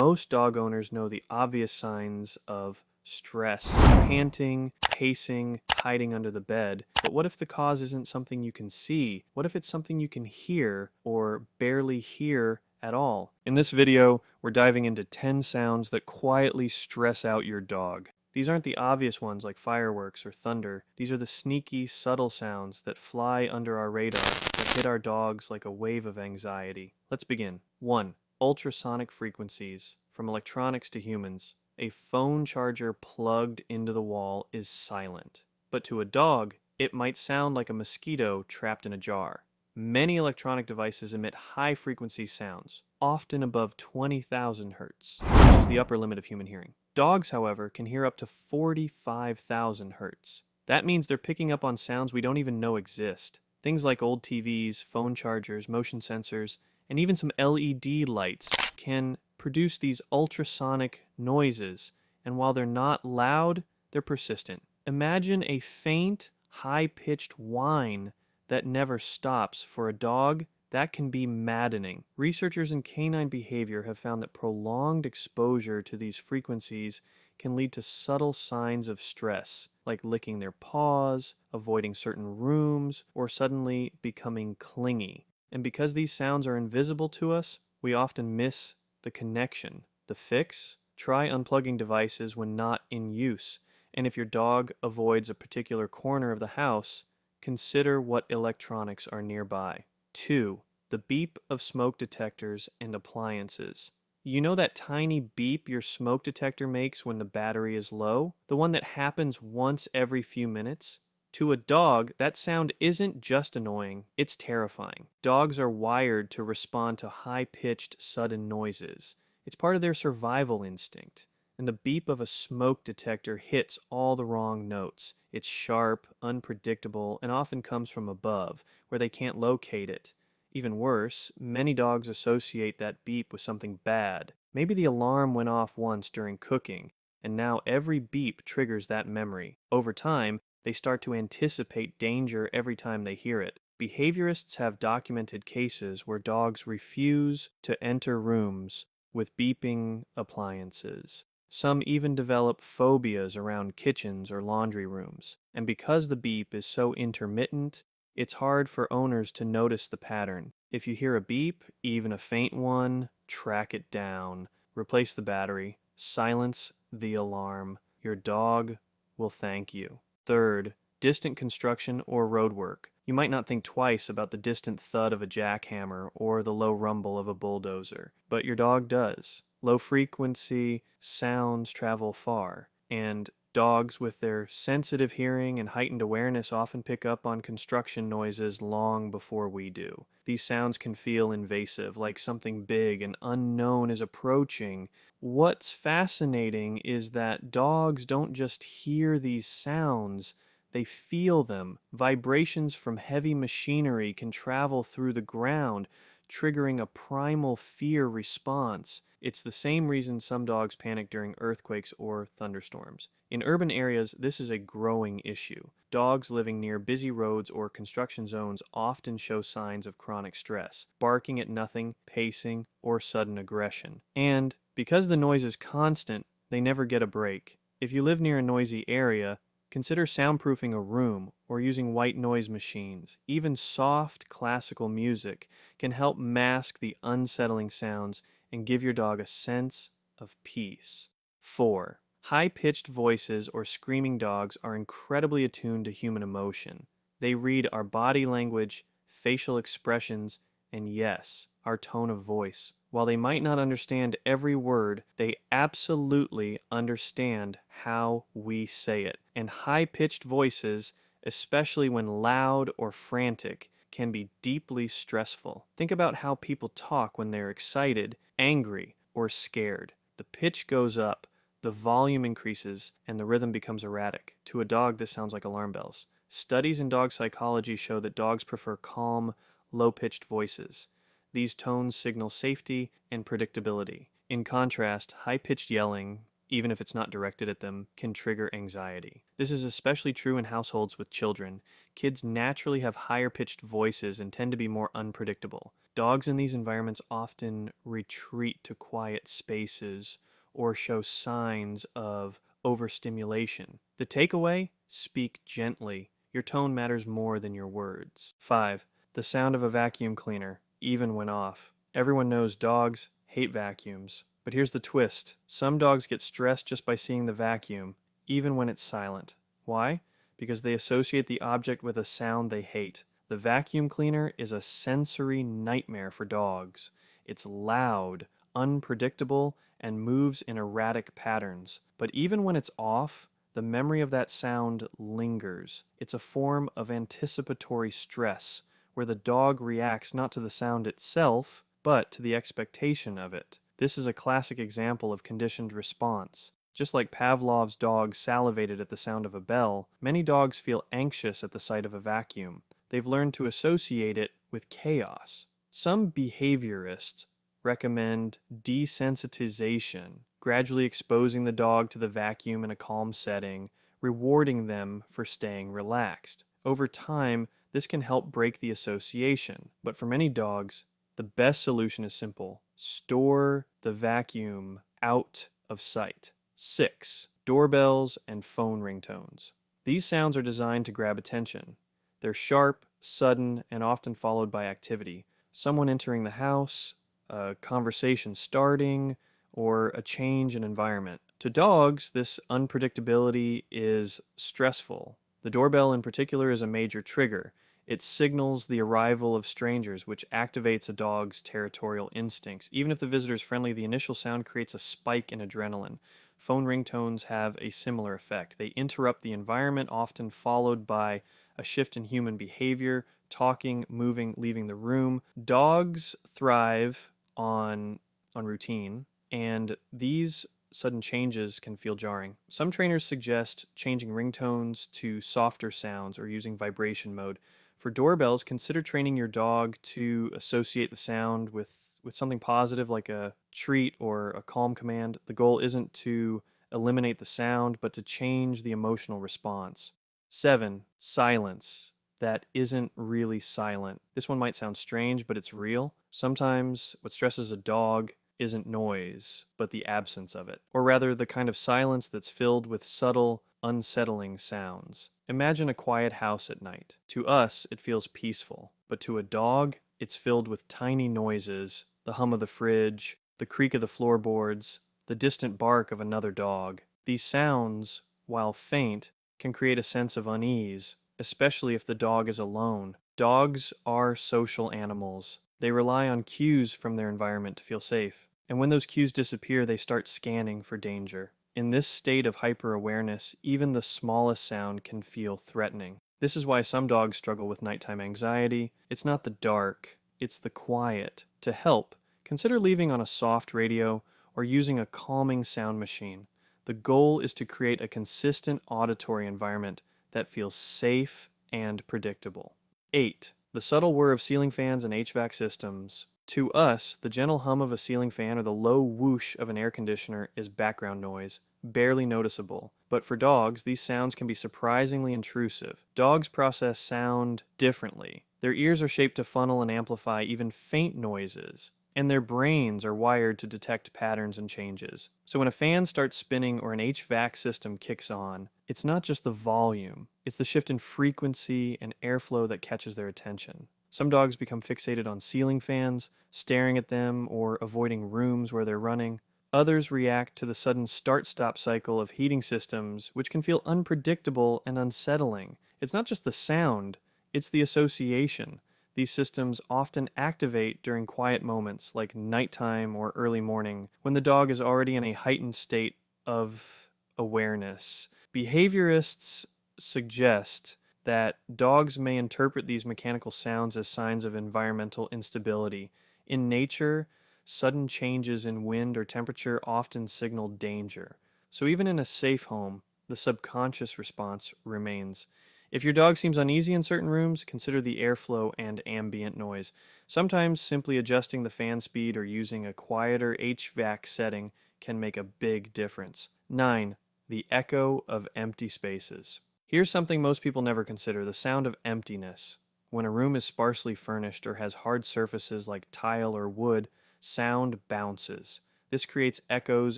Most dog owners know the obvious signs of stress: panting, pacing, hiding under the bed. But what if the cause isn't something you can see? What if it's something you can hear or barely hear at all? In this video, we're diving into 10 sounds that quietly stress out your dog. These aren't the obvious ones like fireworks or thunder. These are the sneaky, subtle sounds that fly under our radar, that hit our dogs like a wave of anxiety. Let's begin. 1. Ultrasonic frequencies. From electronics to humans, a phone charger plugged into the wall is silent. But to a dog, it might sound like a mosquito trapped in a jar. Many electronic devices emit high-frequency sounds, often above 20,000 hertz, which is the upper limit of human hearing. Dogs, however, can hear up to 45,000 hertz. That means they're picking up on sounds we don't even know exist. Things like old TVs, phone chargers, motion sensors, and even some LED lights can produce these ultrasonic noises, and while they're not loud, they're persistent. Imagine a faint, high-pitched whine that never stops. For a dog, that can be maddening. Researchers in canine behavior have found that prolonged exposure to these frequencies can lead to subtle signs of stress, like licking their paws, avoiding certain rooms, or suddenly becoming clingy. And because these sounds are invisible to us, we often miss the connection. The fix? Try unplugging devices when not in use. And if your dog avoids a particular corner of the house, consider what electronics are nearby. 2. The beep of smoke detectors and appliances. You know that tiny beep your smoke detector makes when the battery is low? The one that happens once every few minutes? To a dog, that sound isn't just annoying, it's terrifying. Dogs are wired to respond to high-pitched, sudden noises. It's part of their survival instinct. And the beep of a smoke detector hits all the wrong notes. It's sharp, unpredictable, and often comes from above, where they can't locate it. Even worse, many dogs associate that beep with something bad. Maybe the alarm went off once during cooking, and now every beep triggers that memory. Over time, they start to anticipate danger every time they hear it. Behaviorists have documented cases where dogs refuse to enter rooms with beeping appliances. Some even develop phobias around kitchens or laundry rooms. And because the beep is so intermittent, it's hard for owners to notice the pattern. If you hear a beep, even a faint one, track it down. Replace the battery. Silence the alarm. Your dog will thank you. 3rd, distant construction or road work. You might not think twice about the distant thud of a jackhammer or the low rumble of a bulldozer, but your dog does. Low-frequency sounds travel far, and dogs with their sensitive hearing and heightened awareness often pick up on construction noises long before we do. These sounds can feel invasive, like something big and unknown is approaching. What's fascinating is that dogs don't just hear these sounds, they feel them. Vibrations from heavy machinery can travel through the ground, triggering a primal fear response. It's the same reason some dogs panic during earthquakes or thunderstorms. In urban areas, this is a growing issue. Dogs living near busy roads or construction zones often show signs of chronic stress, barking at nothing, pacing, or sudden aggression. And because the noise is constant, they never get a break. If you live near a noisy area, consider soundproofing a room or using white noise machines. Even soft, classical music can help mask the unsettling sounds and give your dog a sense of peace. 4. High-pitched voices or screaming dogs are incredibly attuned to human emotion. They read our body language, facial expressions, and yes, our tone of voice. While they might not understand every word, they absolutely understand how we say it. And high-pitched voices, especially when loud or frantic, can be deeply stressful. Think about how people talk when they're excited, angry, or scared. The pitch goes up, the volume increases, and the rhythm becomes erratic. To a dog, this sounds like alarm bells. Studies in dog psychology show that dogs prefer calm, low-pitched voices. These tones signal safety and predictability. In contrast, high-pitched yelling, even if it's not directed at them, can trigger anxiety. This is especially true in households with children. Kids naturally have higher pitched voices and tend to be more unpredictable. Dogs in these environments often retreat to quiet spaces or show signs of overstimulation. The takeaway: speak gently. Your tone matters more than your words. 5. The sound of a vacuum cleaner, even when off. Everyone knows dogs hate vacuums. But here's the twist. Some dogs get stressed just by seeing the vacuum, even when it's silent. Why? Because they associate the object with a sound they hate. The vacuum cleaner is a sensory nightmare for dogs. It's loud, unpredictable, and moves in erratic patterns. But even when it's off, the memory of that sound lingers. It's a form of anticipatory stress, where the dog reacts not to the sound itself, but to the expectation of it. This is a classic example of conditioned response. Just like Pavlov's dog salivated at the sound of a bell, many dogs feel anxious at the sight of a vacuum. They've learned to associate it with chaos. Some behaviorists recommend desensitization, gradually exposing the dog to the vacuum in a calm setting, rewarding them for staying relaxed. Over time, this can help break the association, but for many dogs, the best solution is simple: store the vacuum out of sight. 6. Doorbells and phone ringtones. These sounds are designed to grab attention. They're sharp, sudden, and often followed by activity. Someone entering the house, a conversation starting, or a change in environment. To dogs, this unpredictability is stressful. The doorbell in particular is a major trigger. It signals the arrival of strangers, which activates a dog's territorial instincts. Even if the visitor is friendly, the initial sound creates a spike in adrenaline. Phone ringtones have a similar effect. They interrupt the environment, often followed by a shift in human behavior, talking, moving, leaving the room. Dogs thrive on routine, and these sudden changes can feel jarring. Some trainers suggest changing ringtones to softer sounds or using vibration mode. For doorbells, consider training your dog to associate the sound with something positive like a treat or a calm command. The goal isn't to eliminate the sound, but to change the emotional response. 7. Silence that isn't really silent. This one might sound strange, but it's real. Sometimes what stresses a dog isn't noise, but the absence of it. Or rather, the kind of silence that's filled with subtle, unsettling sounds. Imagine a quiet house at night. To us, it feels peaceful, but to a dog, it's filled with tiny noises: the hum of the fridge, the creak of the floorboards, the distant bark of another dog. These sounds, while faint, can create a sense of unease, especially if the dog is alone. Dogs are social animals. They rely on cues from their environment to feel safe. And when those cues disappear, they start scanning for danger. In this state of hyper-awareness, even the smallest sound can feel threatening. This is why some dogs struggle with nighttime anxiety. It's not the dark, it's the quiet. To help, consider leaving on a soft radio or using a calming sound machine. The goal is to create a consistent auditory environment that feels safe and predictable. 8. The subtle whir of ceiling fans and HVAC systems. To us, the gentle hum of a ceiling fan or the low whoosh of an air conditioner is background noise, barely noticeable. But for dogs, these sounds can be surprisingly intrusive. Dogs process sound differently. Their ears are shaped to funnel and amplify even faint noises, and their brains are wired to detect patterns and changes. So when a fan starts spinning or an HVAC system kicks on, it's not just the volume, it's the shift in frequency and airflow that catches their attention. Some dogs become fixated on ceiling fans, staring at them or avoiding rooms where they're running. Others react to the sudden start-stop cycle of heating systems, which can feel unpredictable and unsettling. It's not just the sound, it's the association. These systems often activate during quiet moments like nighttime or early morning, when the dog is already in a heightened state of awareness. Behaviorists suggest that dogs may interpret these mechanical sounds as signs of environmental instability. In nature, sudden changes in wind or temperature often signal danger. So even in a safe home, the subconscious response remains. If your dog seems uneasy in certain rooms, consider the airflow and ambient noise. Sometimes simply adjusting the fan speed or using a quieter HVAC setting can make a big difference. 9. The echo of empty spaces. Here's something most people never consider: the sound of emptiness. When a room is sparsely furnished or has hard surfaces like tile or wood, sound bounces. This creates echoes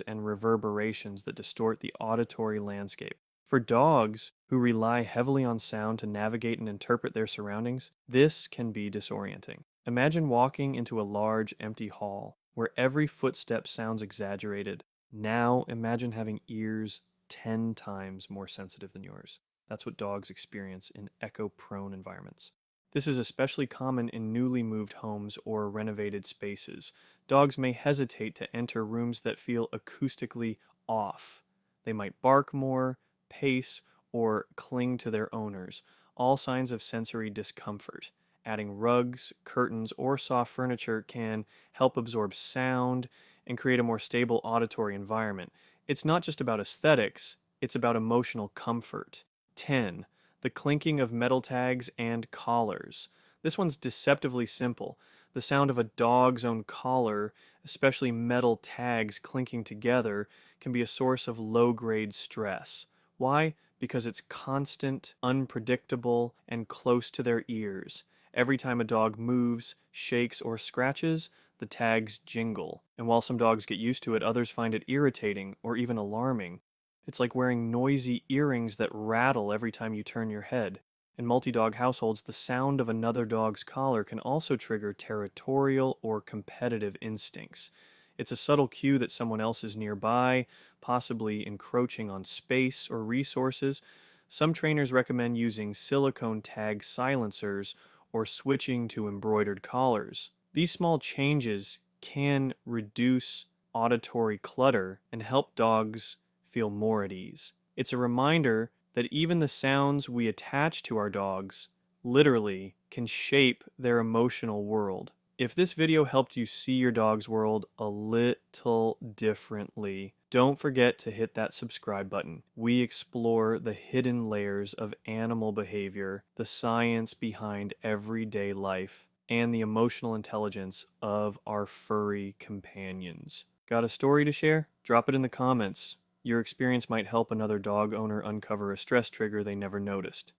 and reverberations that distort the auditory landscape. For dogs who rely heavily on sound to navigate and interpret their surroundings, this can be disorienting. Imagine walking into a large, empty hall where every footstep sounds exaggerated. Now imagine having ears 10 times more sensitive than yours. That's what dogs experience in echo-prone environments. This is especially common in newly moved homes or renovated spaces. Dogs may hesitate to enter rooms that feel acoustically off. They might bark more, pace, or cling to their owners, all signs of sensory discomfort. Adding rugs, curtains, or soft furniture can help absorb sound and create a more stable auditory environment. It's not just about aesthetics, it's about emotional comfort. 10. The clinking of metal tags and collars. This one's deceptively simple. The sound of a dog's own collar, especially metal tags clinking together, can be a source of low-grade stress. Why? Because it's constant, unpredictable, and close to their ears. Every time a dog moves, shakes, or scratches, the tags jingle. And while some dogs get used to it, others find it irritating or even alarming. It's like wearing noisy earrings that rattle every time you turn your head. In multi-dog households, the sound of another dog's collar can also trigger territorial or competitive instincts. It's a subtle cue that someone else is nearby, possibly encroaching on space or resources. Some trainers recommend using silicone tag silencers or switching to embroidered collars. These small changes can reduce auditory clutter and help dogs feel more at ease. It's a reminder that even the sounds we attach to our dogs literally can shape their emotional world. If this video helped you see your dog's world a little differently, don't forget to hit that subscribe button. We explore the hidden layers of animal behavior, the science behind everyday life, and the emotional intelligence of our furry companions. Got a story to share? Drop it in the comments. Your experience might help another dog owner uncover a stress trigger they never noticed.